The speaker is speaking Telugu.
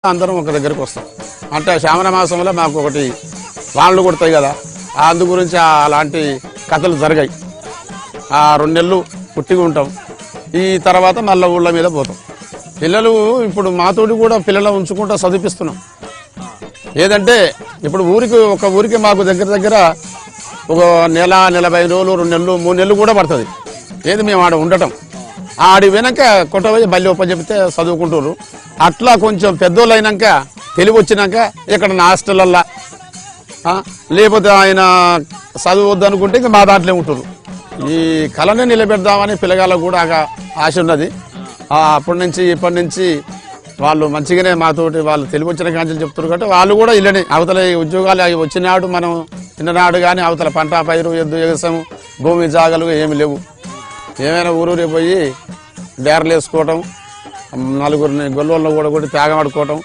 అందరం ఒక దగ్గరికి వస్తాం. అంటే శ్రావణ మాసంలో మాకు ఒకటి వానలు కొడతాయి కదా, అందు గురించి అలాంటి కథలు జరిగాయి. ఆ 2 నెలలు పుట్టిగా ఉంటాం. ఈ తర్వాత మళ్ళీ ఊళ్ళ మీద పోతాం. పిల్లలు ఇప్పుడు మాతోటి కూడా పిల్లలు ఉంచుకుంటా చదివిస్తున్నాం. ఏదంటే ఇప్పుడు ఒక ఊరికి మాకు దగ్గర ఒక నెల 40 రోజులు, 2 నెలలు, 3 నెలలు కూడా పడుతుంది. ఏది మేము ఆడ ఉండటం, ఆడి వెనక కొట్టబోయి బల్లి చెప్తే చదువుకుంటారు. అట్లా కొంచెం పెద్దోళ్ళు అయినాక తెలివి వచ్చినాక ఇక్కడ నా హాస్టల్లల్లా లేకపోతే ఆయన చదువద్దు అనుకుంటే ఇంకా మా దాంట్లో ఉంటారు. ఈ కళనే నిలబెడదామని పిల్లగాళ్ళకు కూడా ఆశ ఉన్నది. అప్పటి నుంచి ఇప్పటి నుంచి వాళ్ళు మంచిగానే మాతోటి వాళ్ళు తెలివి వచ్చిన కాంచెలు చెప్తారు కాబట్టి వాళ్ళు కూడా ఇళ్ళని అవతల ఉద్యోగాలు అవి వచ్చినాడు మనం చిన్ననాడు కానీ అవతల పంట పైరు ఎద్దు ఎగసము భూమి జాగలు ఏమి లేవు. ఏమైనా ఊరూరి పోయి డేర్లు వేసుకోవటం, నలుగురిని గొల్లోళ్ళు కూడా త్యాగం ఆడుకోవటం.